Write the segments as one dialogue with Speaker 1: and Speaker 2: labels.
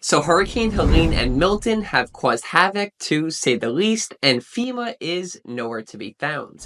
Speaker 1: So Hurricane Helene and Milton have caused havoc to say the least, and FEMA is nowhere to be found.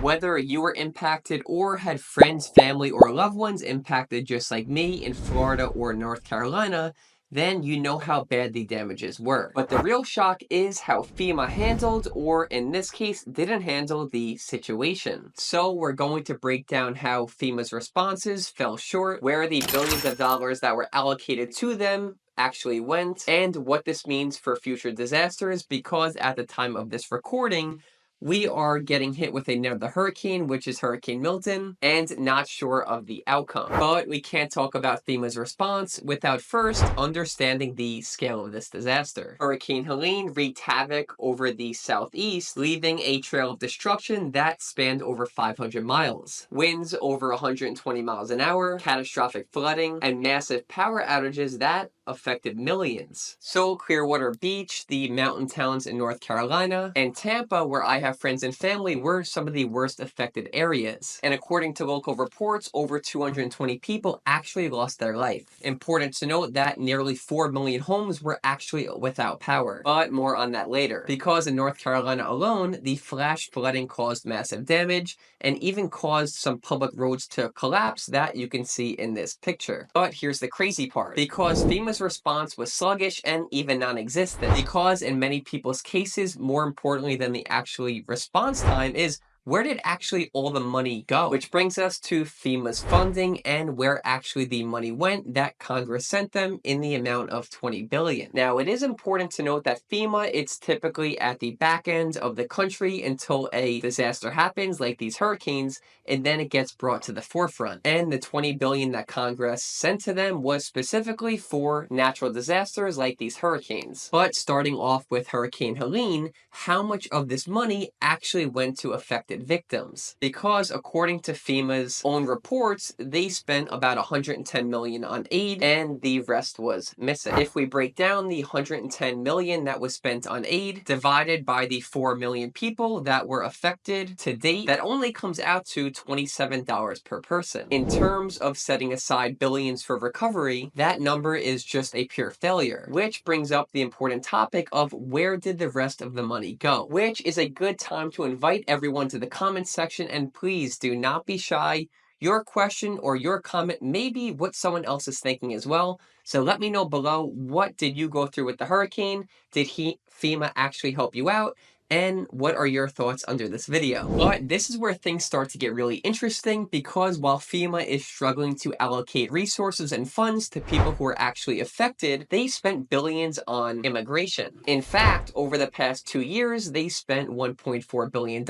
Speaker 1: Whether you were impacted or had friends, family, or loved ones impacted just like me in Florida or North Carolina, then you know how bad the damages were. But the real shock is how FEMA handled, or in this case, didn't handle the situation. So we're going to break down how FEMA's responses fell short, where the billions of dollars that were allocated to them actually went, and what this means for future disasters, because at the time of this recording, we are getting hit with another hurricane, which is Hurricane Milton, and not sure of the outcome. But we can't talk about FEMA's response without first understanding the scale of this disaster. Hurricane Helene wreaked havoc over the southeast, leaving a trail of destruction that spanned over 500 miles. Winds over 120 miles an hour, catastrophic flooding, and massive power outages that affected millions. So Clearwater Beach, the mountain towns in North Carolina, and Tampa, where I have friends and family, were some of the worst affected areas. And according to local reports, over 220 people actually lost their life. Important to note that nearly 4 million homes were actually without power. But more on that later. Because in North Carolina alone, the flash flooding caused massive damage and even caused some public roads to collapse that you can see in this picture. But here's the crazy part. Because FEMA's response was sluggish and even non-existent, because in many people's cases, more importantly than the actually response time, is where did actually all the money go? Which brings us to FEMA's funding and where actually the money went that Congress sent them in the amount of $20 billion. Now, it is important to note that FEMA, it's typically at the back end of the country until a disaster happens, like these hurricanes, and then it gets brought to the forefront. And the $20 billion that Congress sent to them was specifically for natural disasters like these hurricanes. But starting off with Hurricane Helene, how much of this money actually went to affected victims? Because according to FEMA's own reports, they spent about $110 million on aid and the rest was missing. If we break down the $110 million that was spent on aid divided by the 4 million people that were affected to date, that only comes out to $27 per person. In terms of setting aside billions for recovery, that number is just a pure failure, which brings up the important topic of where did the rest of the money go? Which is a good time to invite everyone to the comments section, and please do not be shy. Your question or your comment may be what someone else is thinking as well. So let me know below, what did you go through with the hurricane? Did FEMA actually help you out? And what are your thoughts under this video? But this is where things start to get really interesting, because while FEMA is struggling to allocate resources and funds to people who are actually affected, they spent billions on immigration. In fact, over the past 2 years, they spent $1.4 billion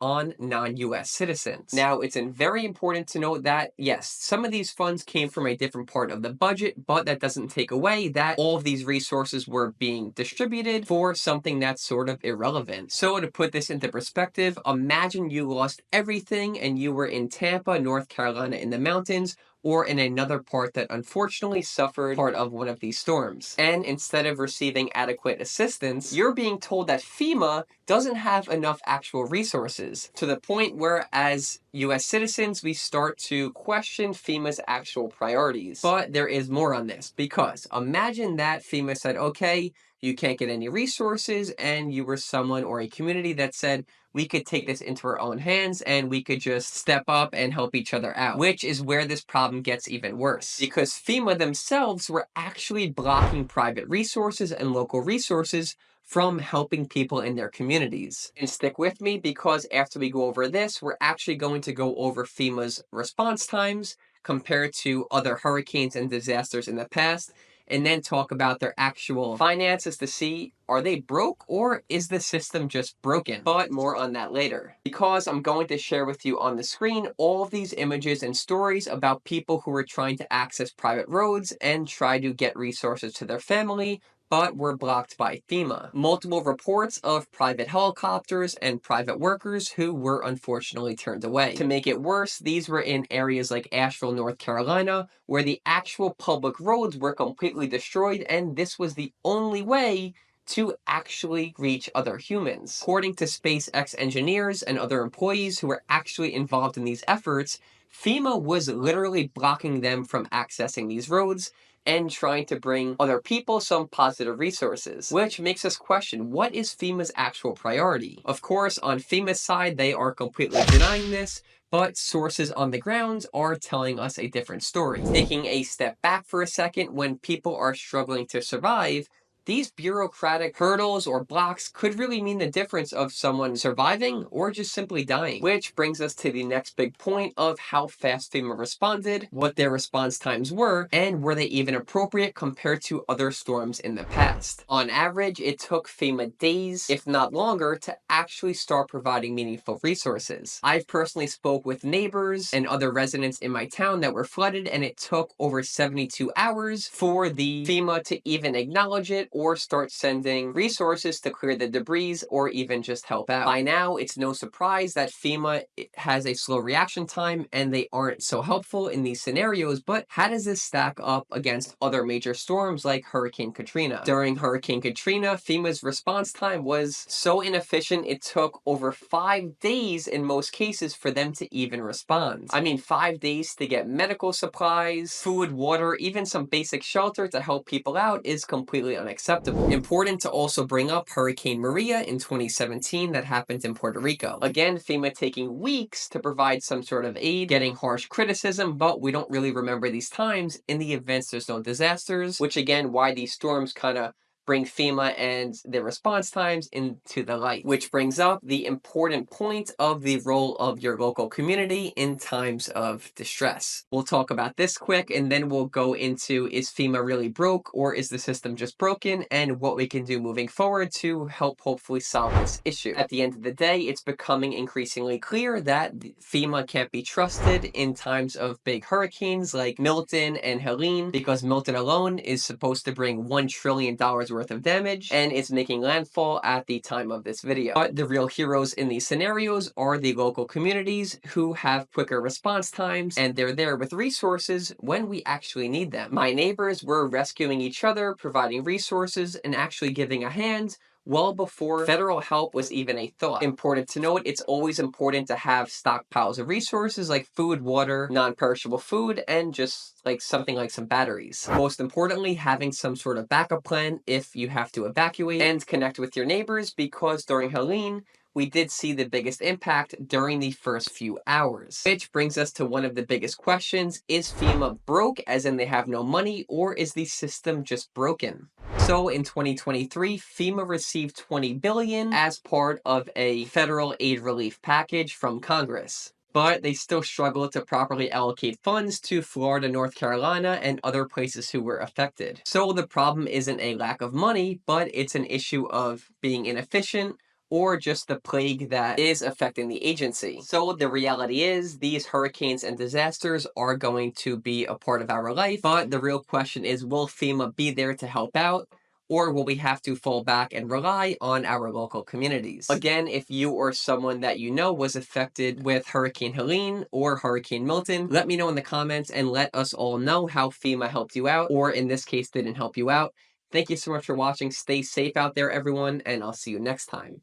Speaker 1: on non-US citizens. Now, it's very important to note that, yes, some of these funds came from a different part of the budget, but that doesn't take away that all of these resources were being distributed for something that's sort of irrelevant. So to put this into perspective, imagine you lost everything and you were in Tampa, North Carolina in the mountains, or in another part that unfortunately suffered part of one of these storms. And instead of receiving adequate assistance, you're being told that FEMA doesn't have enough actual resources, to the point where as US citizens, we start to question FEMA's actual priorities. But there is more on this, because imagine that FEMA said, okay, you can't get any resources, and you were someone or a community that said, we could take this into our own hands and we could just step up and help each other out. Which is where this problem gets even worse, because FEMA themselves were actually blocking private resources and local resources from helping people in their communities. And stick with me, because after we go over this, we're actually going to go over FEMA's response times compared to other hurricanes and disasters in the past, and then talk about their actual finances to see, are they broke or is the system just broken? But more on that later, because I'm going to share with you on the screen all of these images and stories about people who were trying to access private roads and try to get resources to their family, but were blocked by FEMA. Multiple reports of private helicopters and private workers who were unfortunately turned away. To make it worse, these were in areas like Asheville, North Carolina, where the actual public roads were completely destroyed, and this was the only way to actually reach other humans. According to SpaceX engineers and other employees who were actually involved in these efforts, FEMA was literally blocking them from accessing these roads and trying to bring other people some positive resources, which makes us question, what is FEMA's actual priority? Of course, on FEMA's side, they are completely denying this, but sources on the ground are telling us a different story. Taking a step back for a second, when people are struggling to survive, these bureaucratic hurdles or blocks could really mean the difference of someone surviving or just simply dying. Which brings us to the next big point of how fast FEMA responded, what their response times were, and were they even appropriate compared to other storms in the past. On average, it took FEMA days, if not longer, to actually start providing meaningful resources. I've personally spoke with neighbors and other residents in my town that were flooded, and it took over 72 hours for the FEMA to even acknowledge it or start sending resources to clear the debris or even just help out. By now, it's no surprise that FEMA has a slow reaction time and they aren't so helpful in these scenarios, but how does this stack up against other major storms like Hurricane Katrina? During Hurricane Katrina, FEMA's response time was so inefficient it took over 5 days in most cases for them to even respond. I mean, 5 days to get medical supplies, food, water, even some basic shelter to help people out is completely unacceptable. Important to also bring up Hurricane Maria in 2017 that happened in Puerto Rico. Again, FEMA taking weeks to provide some sort of aid, getting harsh criticism, but we don't really remember these times in the events there's no disasters, which again, why these storms kind of bring FEMA and their response times into the light. Which brings up the important point of the role of your local community in times of distress. We'll talk about this quick and then we'll go into, is FEMA really broke or is the system just broken, and what we can do moving forward to help hopefully solve this issue. At the end of the day, it's becoming increasingly clear that FEMA can't be trusted in times of big hurricanes like Milton and Helene, because Milton alone is supposed to bring $1 trillion worth of damage and it's making landfall at the time of this video. But the real heroes in these scenarios are the local communities who have quicker response times and they're there with resources when we actually need them. My neighbors were rescuing each other, providing resources, and actually giving a hand well before federal help was even a thought. Important to note, it's always important to have stockpiles of resources like food, water, non-perishable food, and just like something like some batteries. Most importantly, having some sort of backup plan if you have to evacuate, and connect with your neighbors, because during Helene, we did see the biggest impact during the first few hours. Which brings us to one of the biggest questions, is FEMA broke, as in they have no money, or is the system just broken? So in 2023, FEMA received $20 billion as part of a federal aid relief package from Congress. But they still struggle to properly allocate funds to Florida, North Carolina, and other places who were affected. So the problem isn't a lack of money, but it's an issue of being inefficient, or just the plague that is affecting the agency. So the reality is, these hurricanes and disasters are going to be a part of our life, but the real question is, will FEMA be there to help out? Or will we have to fall back and rely on our local communities? Again, if you or someone that you know was affected with Hurricane Helene or Hurricane Milton, let me know in the comments and let us all know how FEMA helped you out, or in this case, didn't help you out. Thank you so much for watching. Stay safe out there, everyone, and I'll see you next time.